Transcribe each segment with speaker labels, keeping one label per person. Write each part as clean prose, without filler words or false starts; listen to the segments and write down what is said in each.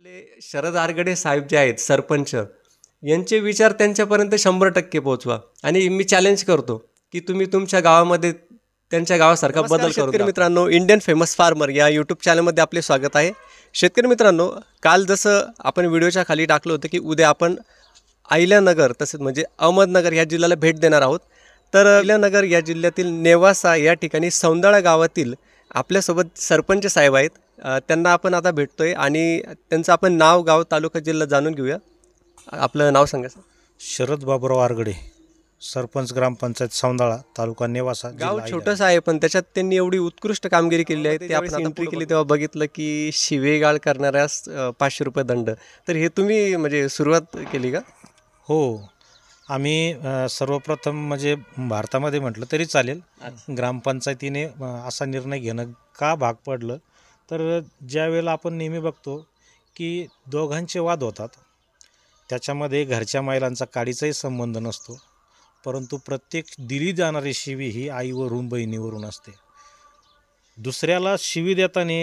Speaker 1: आपले शरद आरगडे साहेब जे आहेत सरपंच, यांचे विचार त्यांच्यापर्यंत 100% पोहोचवा. आणि मी चॅलेंज करतो की तुम्ही तुमच्या गावामध्ये त्यांच्या गावासारखा बदल करून शेतकरी मित्रांनो, इंडियन फेमस फार्मर या यूट्यूब चॅनलमध्ये आपले स्वागत आहे. शेतकरी मित्रांनो, काल जसं आपण व्हिडिओच्या खाली टाकलं होतं की उद्या आपण अहिल्यानगर तसेच म्हणजे अहमदनगर या जिल्ह्याला भेट देणार आहोत. तर अहिल्यानगर या जिल्ह्यातील नेवासा या ठिकाणी सौंदळा गावातील आपल्यासोबत सरपंच साहेब आहेत. त्यांना आपण आता भेटतोय आणि त्यांचं आपण नाव, गाव, तालुका, जिल्हा जाणून घेऊया. आपलं नाव सांगा सर.
Speaker 2: शरद बाबुराव आरगडे, सरपंच ग्रामपंचायत सौंदाळा, तालुका नेवासा.
Speaker 1: गाव छोटंसं आहे पण त्याच्यात त्यांनी एवढी उत्कृष्ट कामगिरी केली आहे. ते आपण एंट्री केली तेव्हा बघितलं की शिवेगाळ करणाऱ्यास 500 रुपये दंड. तर हे तुम्ही म्हणजे सुरुवात केली का?
Speaker 2: हो, आम्ही सर्वप्रथम म्हणजे भारतामध्ये म्हटलं तरी चालेल, ग्रामपंचायतीने असा निर्णय घेणं का भाग पडलं. तर ज्या वेळेला आपण नेहमी बघतो की दोघांचे वाद होतात, त्याच्यामध्ये घरच्या महिलांचा काडीचाही संबंध नसतो, परंतु प्रत्येक दिली जाणारी शिवी ही आईवरून, बहिणीवरून असते. दुसऱ्याला शिवी देताना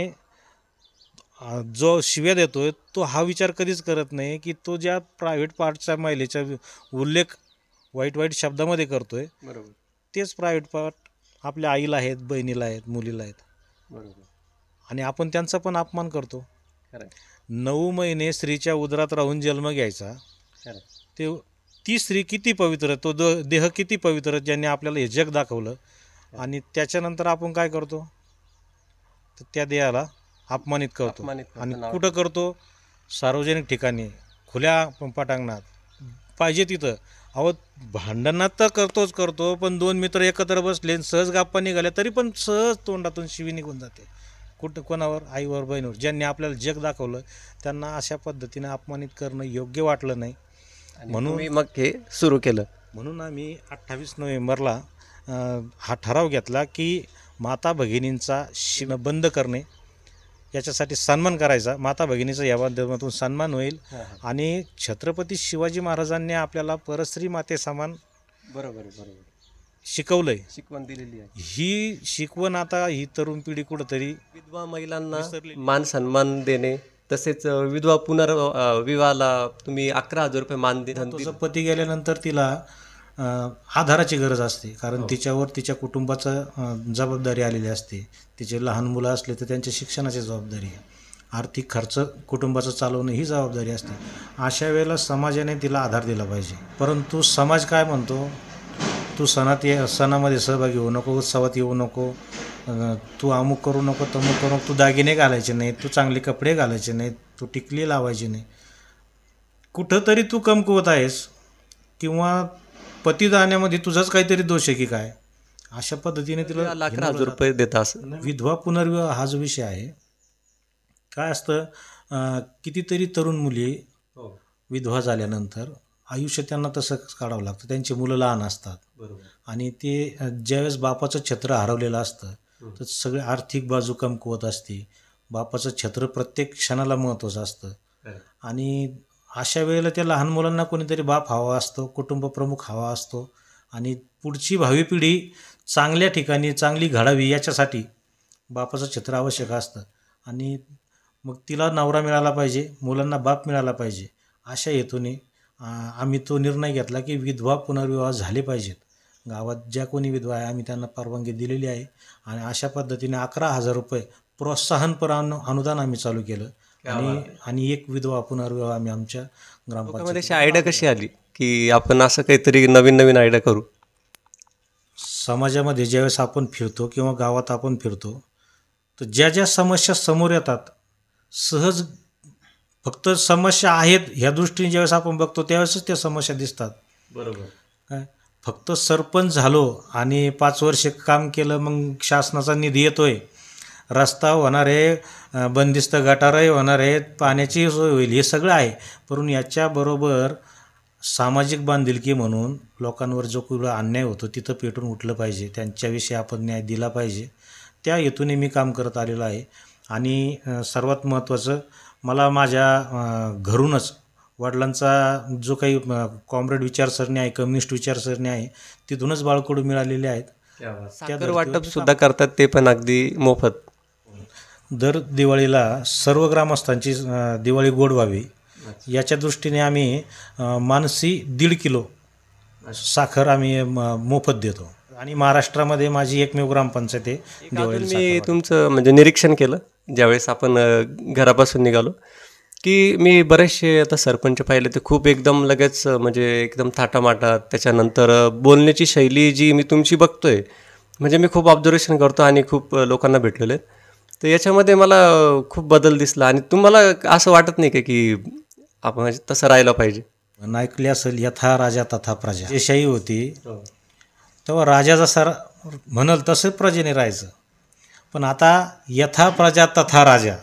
Speaker 2: जो शिव्या देतोय तो हा विचार कधीच करत नाही की तो ज्या प्रायव्हेट पार्टच्या महिलेचा उल्लेख वाईट शब्दामध्ये करतोय,
Speaker 1: बरोबर,
Speaker 2: तेच प्रायव्हेट पार्ट आपल्या आईला आहेत, बहिणीला आहेत, मुलीला आहेत.
Speaker 1: बरोबर.
Speaker 2: आणि आपण त्यांचा पण अपमान करतो.
Speaker 1: खरं
Speaker 2: 9 महिने स्त्रीच्या उदरात राहून जन्म घ्यायचा,
Speaker 1: खरं
Speaker 2: ते ती स्त्री किती पवित्र, तो देह किती पवित्र, ज्यांनी आपल्याला हे जग दाखवलं. आणि त्याच्यानंतर आपण काय करतो, तर त्या देहाला अपमानित करतो. आणि कुठं करतो? सार्वजनिक ठिकाणी, खुल्या पटांगणात, पाहिजे तिथं. अहो, भांडणात तर करतो, पण 2 मित्र एकत्र बसले, सहज गप्पा निघाल्या तरी पण सहज तोंडातून शिवी निघून जाते. कुठं, कोणावर? आईवर, बहिणीवर. ज्यांनी आपल्याला जग दाखवलं त्यांना अशा पद्धतीने अपमानित करणं योग्य वाटलं नाही. म्हणून
Speaker 1: मग हे सुरू केलं.
Speaker 2: म्हणून आम्ही 28 नोव्हेंबरला हा ठराव घेतला की माता भगिनींचा शिणं बंद करणे, याच्यासाठी सन्मान करायचा. माता भगिनीचा या माध्यमातून सन्मान होईल. आणि छत्रपती शिवाजी महाराजांनी आपल्याला परस्त्री माते समान शिकवलंय,
Speaker 1: शिकवण दिलेली आहे.
Speaker 2: ही शिकवण आता ही तरुण पिढी कुठंतरी
Speaker 1: विधवा महिलांना मान सन्मान देणे, तसेच विधवा विवाहाला तुम्ही 11,000 रुपये मान
Speaker 2: तुझा पती गेल्यानंतर तिला आधाराची गरज असते, कारण तिच्यावर तिच्या कुटुंबाचं जबाबदारी आलेली असते. तिचे लहान मुलं असले तर त्यांच्या शिक्षणाची जबाबदारी आहे, आर्थिक खर्च कुटुंबाचं चालवणं ही जबाबदारी असते. अशा वेळेला समाजाने तिला आधार दिला पाहिजे. परंतु समाज काय म्हणतो, तू सणामध्ये सहभागी होऊ नको, उत्सवात येऊ नको, तू अमुक करू नको, तमुक करू नको, तू दागिने घालायचे नाही, तू चांगले कपडे घालायचे नाहीत, तू टिकली लावायची नाही. कुठंतरी तू कमकुवत आहेस, किंवा पती जाण्यामध्ये तुझाच काहीतरी दोष आहे की काय, अशा पद्धतीने तिला
Speaker 1: 11,000 रुपये देतात.
Speaker 2: विधवा पुनर्विवाह हा जो विषय आहे, काय असतं, कितीतरी तरुण मुली विधवा झाल्यानंतर आयुष्य त्यांना तसं काढावं लागतं. त्यांची मुलं लहान असतात, आणि ते ज्यावेळेस बापाचं छत्र हरवलेलं असतं तर सगळी आर्थिक बाजू कमकुवत असते. बापाचं छत्र प्रत्येक क्षणाला महत्त्वाचं असतं. आणि अशा वेळेला त्या लहान मुलांना कोणीतरी बाप हवा असतो, कुटुंब प्रमुख हवा असतो. आणि पुढची भावी पिढी चांगल्या ठिकाणी चांगली घडावी याच्यासाठी बापाचं छत्र आवश्यक असतं. आणि मग तिला नवरा मिळाला पाहिजे, मुलांना बाप मिळाला पाहिजे, अशा हेतूने आम्ही तो निर्णय घेतला की विधवा पुनर्विवाह झाले पाहिजेत. गावात ज्या कोणी विधवा आहे आम्ही त्यांना परवानगी दिलेली आहे. आणि अशा पद्धतीने 11,000 रुपये प्रोत्साहनपर अनुदान आम्ही चालू केलं. आणि एक विधवा पुनर्विवाह आम्ही आमच्या ग्रामपंचायतीमध्ये.
Speaker 1: आयडिया कशी आली की आपण असं काहीतरी नवीन आयडिया करू?
Speaker 2: समाजामध्ये ज्यावेळेस आपण फिरतो किंवा गावात आपण फिरतो, तर ज्या समस्या समोर येतात, सहज फक्त समस्या आहेत ह्या दृष्टीने ज्यावेळेस आपण बघतो त्यावेळेसच त्या समस्या दिसतात.
Speaker 1: बरोबर.
Speaker 2: काय फक्त सरपंच झालो आणि 5 वर्ष काम केलं, मग शासनाचा निधी येतोय, रस्ता होणार आहे, बंदिस्त गटारही होणार आहेत, पाण्याची सोय होईल, हे सगळं आहे. परंतु याच्याबरोबर सामाजिक बांधिलकी म्हणून लोकांवर जो कुठं अन्याय होतो तिथं पेटून उठलं पाहिजे, त्यांच्याविषयी आपण न्याय दिला पाहिजे. त्या हेतूने मी काम करत आलेलो आहे. आणि सर्वात महत्त्वाचं, मला माझ्या घरूनच वडिलांचा जो काही कॉम्रेड विचारसरणी आहे, कम्युनिस्ट विचारसरणी आहे, तिथूनच बाळकडू मिळालेले आहेत.
Speaker 1: साखर वाटप सुद्धा करतात, ते पण अगदी मोफत.
Speaker 2: दर दिवाळीला सर्व ग्रामस्थांची दिवाळी गोड व्हावी याच्या दृष्टीने आम्ही मानसी 1.5 किलो साखर आम्ही मोफत देतो. आणि महाराष्ट्रामध्ये माझी एकमेव ग्रामपंचायत आहे दिवाळी.
Speaker 1: मी तुमचं म्हणजे निरीक्षण केलं ज्यावेळेस आपण घरापासून निघालो, की मी बरेचसे आता सरपंच पाहिले ते खूप एकदम लगेच म्हणजे एकदम थाटामाटात, त्याच्यानंतर बोलण्याची शैली जी मी तुमची बघतोय, म्हणजे मी खूप ऑब्झर्वेशन करतो आणि खूप लोकांना भेटलेले, तर याच्यामध्ये मला खूप बदल दिसला. आणि तुम्हाला असं वाटत नाही का की आपण म्हणजे तसं राहायला पाहिजे?
Speaker 2: ऐकले असेल, यथा राजा तथा प्रजा. जे शाही होती तेव्हा राजा जसा म्हणल तसं प्रजेने राहायचं. पण आता यथा प्रजा तथा राजा,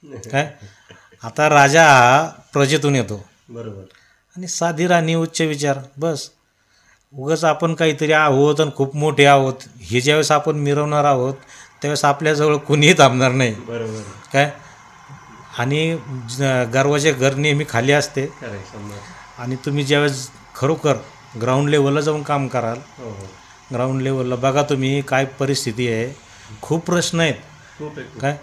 Speaker 2: काय आता राजा हा प्रजेतून येतो.
Speaker 1: बरोबर.
Speaker 2: आणि साधी राणी, उच्च विचार, बस. उगाच आपण काहीतरी आहोत आणि खूप मोठे आहोत हे ज्यावेळेस आपण मिरवणार आहोत त्यावेळेस आपल्याजवळ कोणीही थांबणार नाही.
Speaker 1: बरोबर.
Speaker 2: काय आणि गर्वाचे घर नेहमी खाली असते. आणि तुम्ही ज्यावेळेस खरोखर ग्राउंड लेवलला जाऊन काम कराल, ग्राउंड लेवलला बघा तुम्ही काय परिस्थिती आहे, खूप प्रश्न आहेत काय.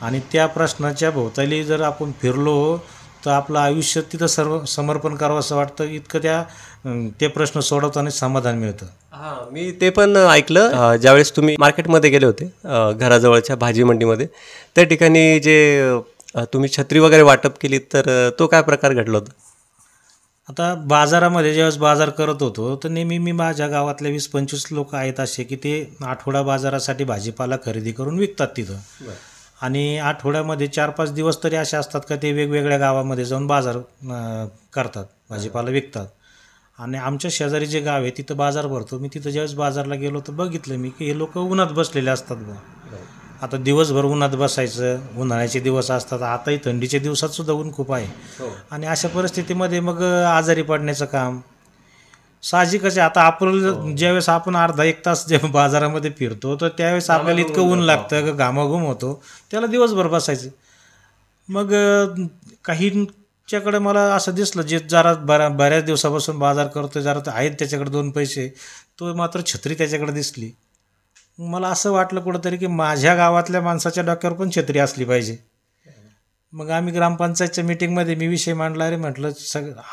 Speaker 2: आणि त्या प्रश्नाच्या भोवताली जर आपण फिरलो तर आपलं आयुष्य तिथं सर्व समर्पण करावं असं वाटतं. इतकं ते प्रश्न सोडवताना समाधान मिळतं.
Speaker 1: हां, मी ते पण ऐकलं ज्यावेळेस तुम्ही मार्केटमध्ये गेले होते घराजवळच्या भाजी मंडीमध्ये, त्या ठिकाणी जे तुम्ही छत्री वगैरे वाटप केली, तर तो काय प्रकार घडला होता?
Speaker 2: आता बाजारामध्ये ज्यावेळेस बाजार करत होतो तर नेहमी मी माझ्या गावातले 20-25 लोक आहेत असे की ते आठवडा बाजारासाठी भाजीपाला खरेदी करून विकतात तिथं. आणि आठवड्यामध्ये 4-5 दिवस तरी असे असतात का ते वेगवेगळ्या गावामध्ये जाऊन बाजार करतात, भाजीपाला विकतात. आणि आमच्या शेजारी जे गाव आहे तिथं बाजार भरतो. मी तिथं ज्यावेळेस बाजारला गेलो तर बघितलं मी की हे लोक उन्हात बसलेले असतात बा. आता दिवसभर उन्हात बसायचं, उन्हाळ्याचे दिवस असतात, आताही थंडीच्या दिवसात सुद्धा ऊन खूप आहे. आणि अशा परिस्थितीमध्ये मग आजारी पडण्याचं काम साहजिकच आहे. आता आपण ज्यावेळेस आपण अर्धा-1 तास जे बाजारामध्ये फिरतो तर त्यावेळेस आपल्याला इतकं ऊन लागतं, घामाघूम होतो, त्याला दिवसभर बसायचं. मग काहींच्याकडे मला असं दिसलं जे जरा बऱ्याच दिवसापासून बाजार करतो, जरा आहेत त्याच्याकडे 2 पैसे, तो मात्र छत्री त्याच्याकडे दिसली. मला असं वाटलं कुठंतरी की माझ्या गावातल्या माणसाच्या डोक्यावर पण छत्री असली पाहिजे. मग आम्ही ग्रामपंचायतच्या मीटिंगमध्ये मी विषय मांडला. अरे म्हटलं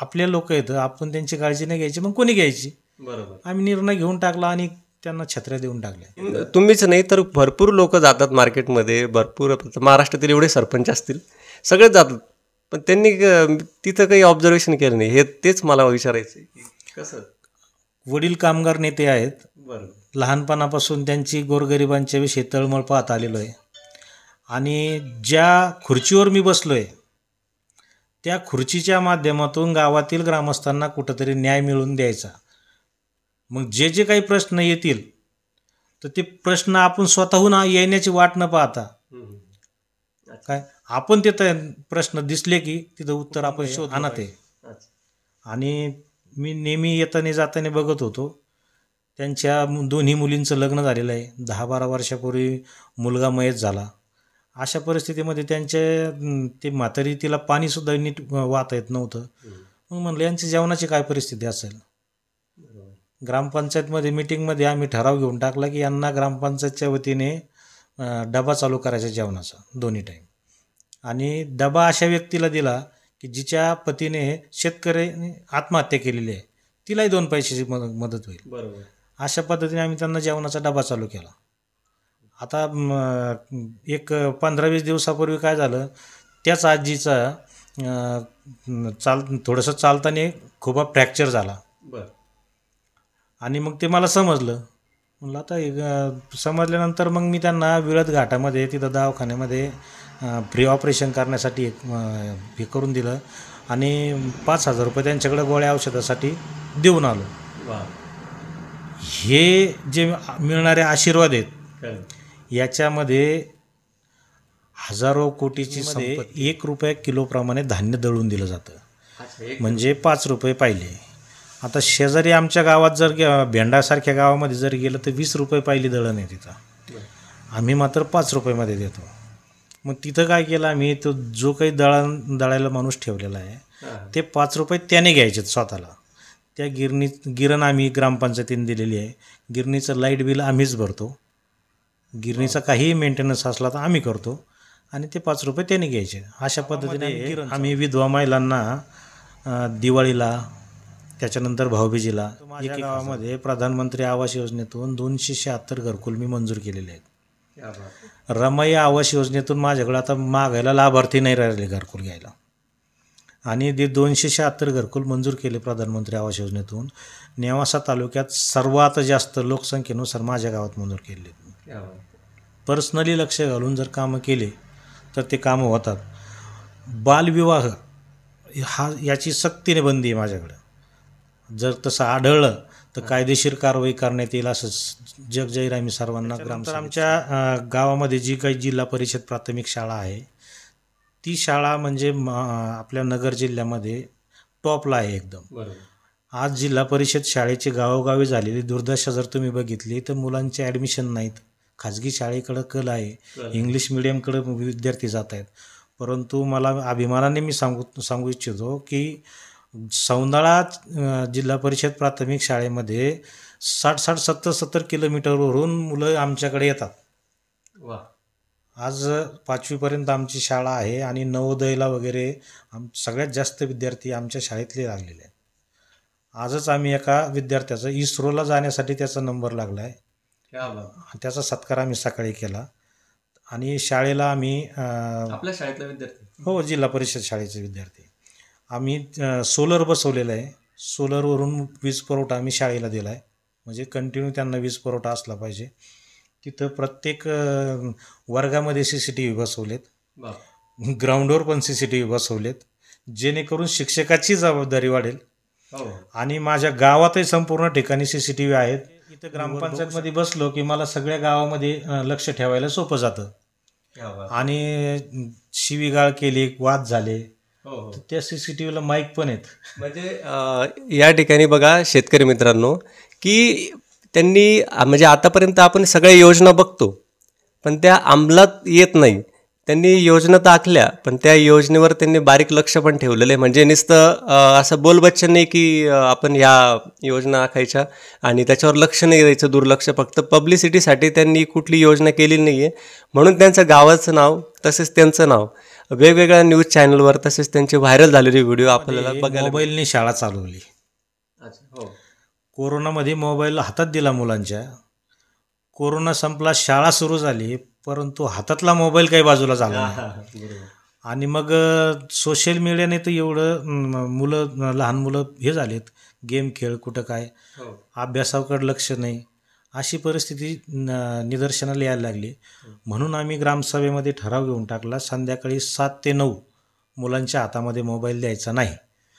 Speaker 2: आपले लोक येतं, आपण त्यांची काळजी नाही घ्यायची, मग कोणी घ्यायची?
Speaker 1: बरोबर.
Speaker 2: आम्ही निर्णय घेऊन टाकला आणि त्यांना छत्र्या देऊन टाकल्या.
Speaker 1: तुम्हीच नाही तर भरपूर लोक जातात मार्केटमध्ये, भरपूर महाराष्ट्रातील एवढे सरपंच असतील, सगळेच जातात, पण त्यांनी तिथं काही ऑब्झर्वेशन केलं नाही. तेच मला विचारायचं की कसं.
Speaker 2: वडील कामगार नेते आहेत,
Speaker 1: बरोबर,
Speaker 2: लहानपणापासून त्यांची गोरगरिबांच्या विषयी तळमळ पाहत आलेलो आहे. आणि ज्या खुर्चीवर मी बसलो आहे त्या खुर्चीच्या माध्यमातून गावातील ग्रामस्थांना कुठंतरी न्याय मिळवून द्यायचा. मग जे जे काही प्रश्न येतील तर ते प्रश्न आपण स्वतःहून येण्याची वाट न पाहता काय आपण तिथं प्रश्न दिसले की तिथं उत्तर आपण शोध आणत आहे. आणि मी नेहमी येताना जाताना बघत होतो त्यांच्या दोन्ही मुलींचं लग्न झालेलं आहे. 10-12 वर्षापूर्वी मुलगा मयत झाला. अशा परिस्थितीमध्ये ते म्हातारी तिला पाणीसुद्धा नीट वाहता येत नव्हतं. मग म्हणलं यांची जेवणाची काय परिस्थिती असेल. ग्रामपंचायतमध्ये मीटिंगमध्ये आम्ही ठराव घेऊन टाकला की यांना ग्रामपंचायतच्या वतीने डबा चालू करायचा जेवणाचा 2 टाईम. आणि डबा अशा व्यक्तीला दिला की जिच्या पतीने शेतकऱ्याने आत्महत्या केलेली आहे, तिलाही 2 पैशाची मदत होईल. बरोबर. अशा पद्धतीने आम्ही त्यांना जेवणाचा डबा चालू केला. आता एक 15-20 दिवसापूर्वी काय झालं, त्याच आजीचा थोडंसं चालताना खूप फ्रॅक्चर झाला. बरं. आणि मग ते मला समजलं. म्हणलं आता समजल्यानंतर मग मी त्यांना विळद घाटामध्ये तिथं दवाखान्यामध्ये फ्री ऑपरेशन करण्यासाठी हे करून दिलं. आणि 5,000 रुपये त्यांच्याकडे गोळ्या औषधासाठी देऊन आलो. हे जे मिळणारे आशीर्वाद आहेत याच्यामध्ये हजारो कोटीची संपत्ती. 1 रुपया किलोप्रमाणे धान्य दळून दिलं जातं, म्हणजे 5 रुपये पाहिली. आता शेजारी आमच्या गावात जर भेंडासारख्या गावामध्ये जर गेलं तर 20 रुपये पाहिली दळण आहे तिथं. आम्ही मात्र 5 रुपयामध्ये देतो. मग तिथं काय केलं आम्ही, तो जो काही दळायला माणूस ठेवलेला आहे ते 5 रुपये त्याने घ्यायचे स्वतःला. त्या गिरण आम्ही ग्रामपंचायतीने दिलेली आहे. गिरणीचं लाईट बिल आम्हीच भरतो. गिरणीचा काहीही मेंटेनन्स असला तर आम्ही करतो. आणि ते 5 रुपये त्यांनी घ्यायचे. अशा पद्धतीने आम्ही विधवा महिलांना दिवाळीला, त्याच्यानंतर भाऊबीजेला माझ्या गावामध्ये प्रधानमंत्री आवास योजनेतून 276 घरकुल मी मंजूर केलेले आहेत. रमाई आवास योजनेतून माझ्याकडे आता मागायला लाभार्थी नाही राहिले घरकुल घ्यायला, आणि ते 276 घरकुल मंजूर केले प्रधानमंत्री आवास योजनेतून. नेवासा तालुक्यात सर्वात जास्त लोकसंख्येनुसार माझ्या गावात मंजूर केले. पर्सनली लक्ष घालून जर कामं केले तर ते कामं होतात. बालविवाह याची सक्तीने बंदी आहे माझ्याकडे. जर तसं आढळलं तर कायदेशीर कारवाई करण्यात येईल असं जगजाहीर आम्ही सर्वांना ग्रामसभेत. आमच्या गावामध्ये जी काही जिल्हा परिषद प्राथमिक शाळा आहे ती शाळा म्हणजे आपल्या नगर जिल्ह्यामध्ये टॉपला आहे एकदम. आज जिल्हा परिषद शाळेची गावोगावी झालेली दुर्दशा जर तुम्ही बघितली तर मुलांचे ॲडमिशन नाहीत. खाजगी शाळेकडं कल आहे, इंग्लिश मिडियमकडं विद्यार्थी जात आहेत. परंतु मला अभिमानाने मी सांगू इच्छितो की सौंदाळा जिल्हा परिषद प्राथमिक शाळेमध्ये 60-60, 70-70 किलोमीटरवरून मुलं आमच्याकडे येतात. आज 5वीपर्यंत आमची शाळा आहे आणि नवोदयला वगैरे सगळ्यात जास्त विद्यार्थी आमच्या शाळेतले लागलेले आहेत. आजच आम्ही एका विद्यार्थ्याचा इस्रोला जाण्यासाठी त्याचा नंबर लागला आहे, त्याचा सत्कार आम्ही सकाळी केला. आणि शाळेला आम्ही
Speaker 1: आपल्या शाळेतला विद्यार्थी,
Speaker 2: हो, जिल्हा परिषद शाळेचे विद्यार्थी, आम्ही सोलर बसवलेलं आहे. सोलरवरून वीज पुरवठा आम्ही शाळेला दिला आहे, म्हणजे कंटिन्यू त्यांना वीज पुरवठा असला पाहिजे. तिथं प्रत्येक वर्गामध्ये CCTV बसवलेत, ग्राउंडवर पण CCTV बसवलेत, जेणेकरून शिक्षकाची जबाबदारी वाढेल. आणि माझ्या गावातही संपूर्ण ठिकाणी CCTV आहेत. इथं ग्रामपंचायतमध्ये बसलो की मला सगळ्या गावामध्ये लक्ष ठेवायला सोपं जातं. आणि शिवीगाळ केली, वाद झाले, त्या CCTVला माईक पण आहेत.
Speaker 1: म्हणजे या ठिकाणी बघा शेतकरी मित्रांनो, की त्यांनी म्हणजे आतापर्यंत आपण सगळ्या योजना बघतो पण त्या अंमलात येत नाही. त्यांनी योजना तर आखल्या पण त्या योजनेवर त्यांनी बारीक लक्ष पण ठेवलेलं आहे. म्हणजे नुसतं असं बोलबच्चन नाही की आपण ह्या योजना आखायच्या आणि त्याच्यावर लक्ष नाही द्यायचं, दुर्लक्ष. फक्त पब्लिसिटीसाठी त्यांनी कुठली योजना केलेली नाही आहे, म्हणून त्यांचं गावाचं नाव तसेच त्यांचं नाव वेगवेगळ्या न्यूज चॅनलवर तसेच त्यांचे व्हायरल झालेले व्हिडिओ आपल्याला बघायला.
Speaker 2: मोबाईलने शाळा चालवली. कोरोनामध्ये मोबाईल हातात दिला मुलांच्या. कोरोना संपला, शाळा सुरू झाली, परंतु हातातला मोबाईल काही बाजूला झाला नाही. आणि मग सोशल मीडियाने तर एवढं लहान मुलं हे झालेत, गेम खेळ, कुठं काय, अभ्यासाकडे लक्ष नाही, अशी परिस्थिती निदर्शनाला यायला लागली. म्हणून आम्ही ग्रामसभेमध्ये ठराव घेऊन टाकला, संध्याकाळी 7 ते 9 मुलांच्या हातामध्ये मोबाईल द्यायचा नाही.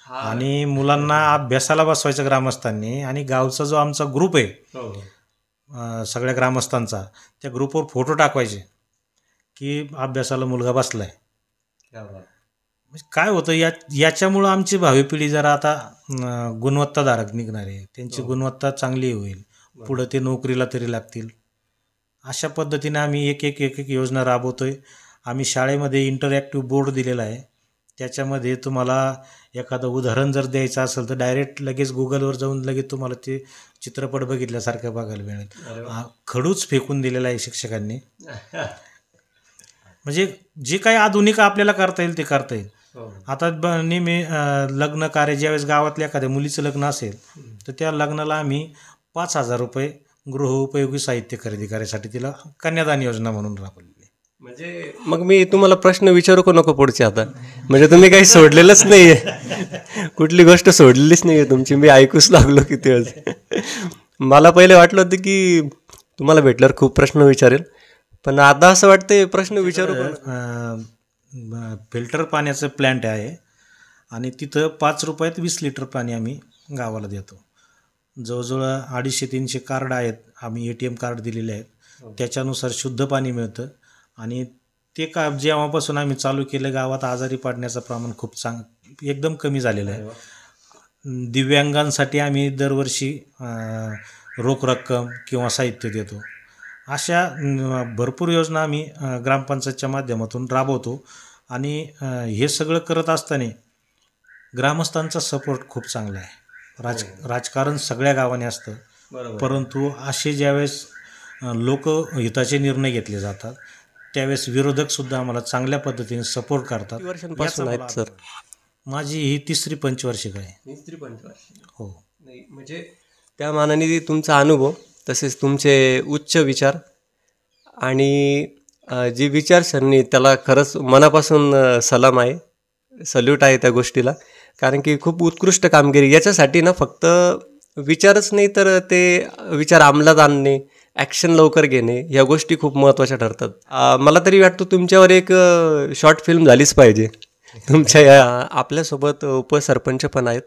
Speaker 2: आणि मुलांना अभ्यासाला बसवायचं ग्रामस्थांनी. आणि गावचा जो आमचा ग्रुप आहे सगळ्या ग्रामस्थांचा, त्या ग्रुपवर फोटो टाकवायचे की अभ्यासाला मुलगा बसलाय. काय होतं याच्यामुळं आमची भावी पिढी जरा आता गुणवत्ताधारक निघणार आहे, त्यांची गुणवत्ता चांगली होईल, पुढं ते नोकरीला तरी लागतील. अशा पद्धतीने आम्ही एक एक योजना राबवतोय. आम्ही शाळेमध्ये इंटरॅक्टिव्ह बोर्ड दिलेला आहे, त्याच्यामध्ये तुम्हाला एखादं उदाहरण जर द्यायचं असेल तर डायरेक्ट लगेच गुगलवर जाऊन लगेच तुम्हाला ते चित्रपट बघितल्यासारखं बघायला मिळेल. खडूच फेकून दिलेला आहे शिक्षकांनी. म्हणजे जे काही आधुनिक आपल्याला करता येईल ते करता येईल. आता नेहमी लग्न कार्य ज्यावेळेस गावातल्या एखाद्या मुलीचं लग्न असेल तर त्या लग्नाला आम्ही 5,000 रुपये गृहोपयोगी साहित्य खरेदी करायसाठी तिला कन्यादान योजना म्हणून राबवली.
Speaker 1: म्हणजे मग मी तुम्हाला प्रश्न विचारू का नको पुढचे आता? म्हणजे तुम्ही काही सोडलेलंच नाही आहे, कुठली गोष्ट सोडलेलीच नाही आहे तुमची. मी ऐकूच लागलो किती वेळेस. मला पहिले वाटलं होतं की तुम्हाला भेटल्यावर खूप प्रश्न विचारेल, पण आता असं वाटतं प्रश्न विचारू.
Speaker 2: फिल्टर पाण्याचं प्लॅन्ट आहे आणि तिथं 5 रुपयात 20 लिटर पाणी आम्ही गावाला देतो. जवळजवळ 250-300 कार्ड आहेत, आम्ही ATM कार्ड दिलेले आहेत, त्याच्यानुसार शुद्ध पाणी मिळतं. आणि ते जेव्हापासून आम्ही चालू केलं गावात आजारी पडण्याचं प्रमाण खूप एकदम कमी झालेलं आहे. दिव्यांगांसाठी आम्ही दरवर्षी रोख रक्कम किंवा साहित्य देतो. अशा भरपूर योजना आम्ही ग्रामपंचायतच्या माध्यमातून राबवतो. आणि हे सगळं करत असताना ग्रामस्थांचा सपोर्ट खूप चांगला आहे. राजकारण सगळ्या गावाने असतं, परंतु असे ज्यावेळेस लोकहिताचे निर्णय घेतले जातात त्यावेळेस विरोधकसुद्धा आम्हाला चांगल्या पद्धतीने सपोर्ट करतात.
Speaker 1: किती वर्षांपासून
Speaker 2: याचा
Speaker 1: आहेत
Speaker 2: मला
Speaker 1: सर?
Speaker 2: अनुभव आहे. माझी ही 3री पंचवार्षिक आहे.
Speaker 1: 3री पंचवार्षिक.
Speaker 2: हो.
Speaker 1: नाही म्हणजे त्या मानाने तुमचा अनुभव, तसेच तुमचे उच्च विचार आणि जी विचारसरणी, त्याला खरंच मनापासून सलाम आहे, सल्यूट आहे त्या गोष्टीला. कारण की खूप उत्कृष्ट कामगिरी. याच्यासाठी ना फक्त विचारच नाही तर ते विचार अंमलात आणणे, ॲक्शन लवकर घेणे, या गोष्टी खूप महत्त्वाच्या ठरतात. मला तरी वाटतं तुमच्यावर एक शॉर्ट फिल्म झालीच पाहिजे. तुमच्या या आपल्यासोबत उपसरपंच पण आहेत.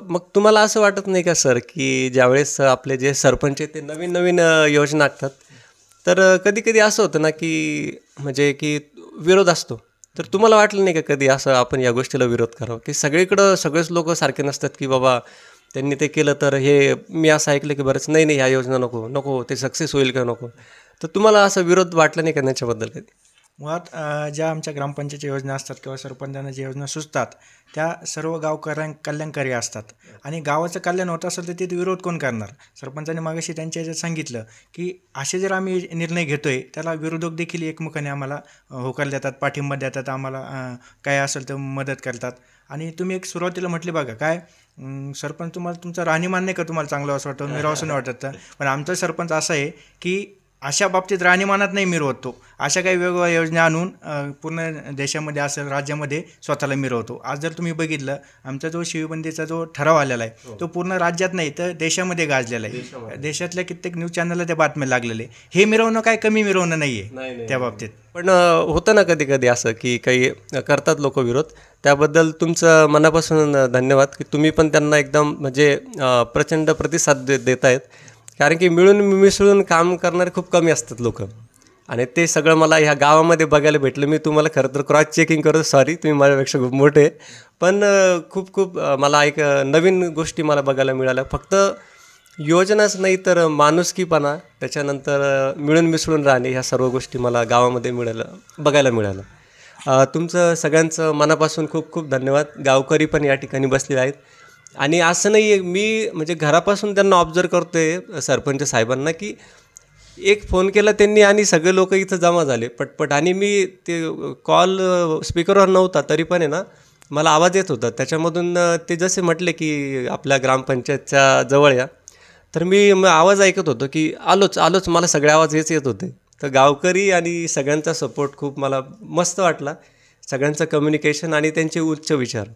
Speaker 1: मग तुम्हाला असं वाटत नाही का सर, की ज्यावेळेस आपले जे सरपंच आहेत ते नवीन नवीन योजना आखतात, तर कधी कधी असं होतं ना की म्हणजे की विरोध असतो, तर तुम्हाला वाटलं नाही का कधी असं आपण या गोष्टीला विरोध करावा, की सगळीकडं सगळेच लोक सारखे नसतात, की बाबा त्यांनी ते केलं तर हे मी असं ऐकलं की बरंच नाही ह्या योजना नको नको, ते सक्सेस होईल का नको, तर तुम्हाला असं विरोध वाटला नाही का त्याच्याबद्दल कधी?
Speaker 3: मुळात ज्या आमच्या ग्रामपंचायतीच्या योजना असतात किंवा सरपंचांना ज्या योजना सुचतात त्या सर्व कल्याणकारी असतात आणि गावाचं कल्याण होत असेल तर तिथे विरोध कोण करणार. सरपंचांनी मागाशी त्यांच्या याच्यात सांगितलं की असे जर आम्ही निर्णय घेतोय त्याला विरोधक देखील एकमुखाने आम्हाला होकार देतात, पाठिंबा देतात, आम्हाला काय असेल तर मदत करतात. आणि तुम्ही एक सुरुवातीला म्हटले बघा काय सरपंच तुम्हाला तुमचं राहणीमान नाही का तुम्हाला चांगलं असं वाटतं, मिरावसं नाही वाटत, पण आमचा सरपंच असा आहे की अशा बाबतीत राहणीमानात नाही मिरवतो, अशा काही वेगवेगळ्या योजना आणून पूर्ण देशामध्ये असेल राज्यामध्ये स्वतःला मिरवतो. आज जर तुम्ही बघितलं आमचा जो शिवबंदीचा जो ठराव आलेला आहे तो पूर्ण राज्यात नाही तर देशामध्ये गाजलेला आहे. देशातल्या कित्येक न्यूज चॅनलला त्या बातम्या लागलेले. हे मिरवणं काय कमी मिरवणं नाही आहे त्या बाबतीत.
Speaker 1: पण होतं ना कधी कधी असं की काही करतात लोक विरोध, त्याबद्दल तुमचं मनापासून धन्यवाद की तुम्ही पण त्यांना एकदम म्हणजे प्रचंड प्रतिसाद देत आहेत. कारण की मिळून मिसळून काम करणारे खूप कमी असतात लोक, आणि ते सगळं मला ह्या गावामध्ये बघायला भेटलं. मी तुम्हाला खरं तर क्रॉस चेकिंग करतो, सॉरी तुम्ही माझ्यापेक्षा खूप मोठे, पण खूप खूप मला एक नवीन गोष्टी मला बघायला मिळाल्या. फक्त योजनाच नाही तर माणुसकीपणा, त्याच्यानंतर मिळून मिसळून राहणे, ह्या सर्व गोष्टी मला गावामध्ये बघायला मिळालं. तुमचं सगळ्यांचं मनापासून खूप खूप धन्यवाद. गावकरी पण या ठिकाणी बसलेले आहेत, आणि असं नाही आहे मी म्हणजे घरापासून त्यांना ऑब्झर्व करतो आहे सरपंच साहेबांना, की एक फोन केला त्यांनी आणि सगळे लोक इथं जमा झाले पटपट, आणि मी ते कॉल स्पीकरवर नव्हता तरी पण आहे ना मला आवाज येत होता त्याच्यामधून. ते जसे म्हटले की आपल्या ग्रामपंचायतच्या जवळ या, तर मी आवाज ऐकत होतो की आलोच, मला सगळे आवाज हेच येत होते. तर गावकरी आणि सगळ्यांचा सपोर्ट खूप मला मस्त वाटला, सगळ्यांचं कम्युनिकेशन आणि त्यांचे उच्च विचार.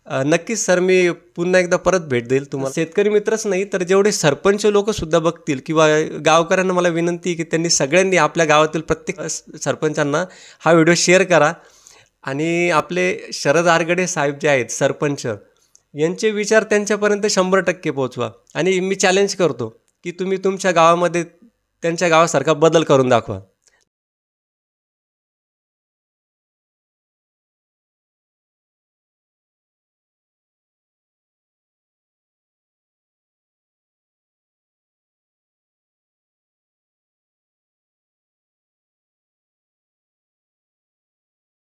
Speaker 1: नक्कीच सर, मी पुन्हा एकदा परत भेट देईल तुम्हाला. शेतकरी मित्रच नाही तर जेवढे सरपंच लोकसुद्धा बघतील किंवा गावकऱ्यांना मला विनंती की त्यांनी सगळ्यांनी आपल्या गावातील प्रत्येक सरपंचांना हा व्हिडिओ शेअर करा. आणि आपले शरद आरगडे साहेब जे आहेत सरपंच, यांचे विचार त्यांच्यापर्यंत 100% पोहोचवा. आणि मी चॅलेंज करतो की तुम्ही तुमच्या गावामध्ये त्यांच्या गावासारखा बदल करून दाखवा.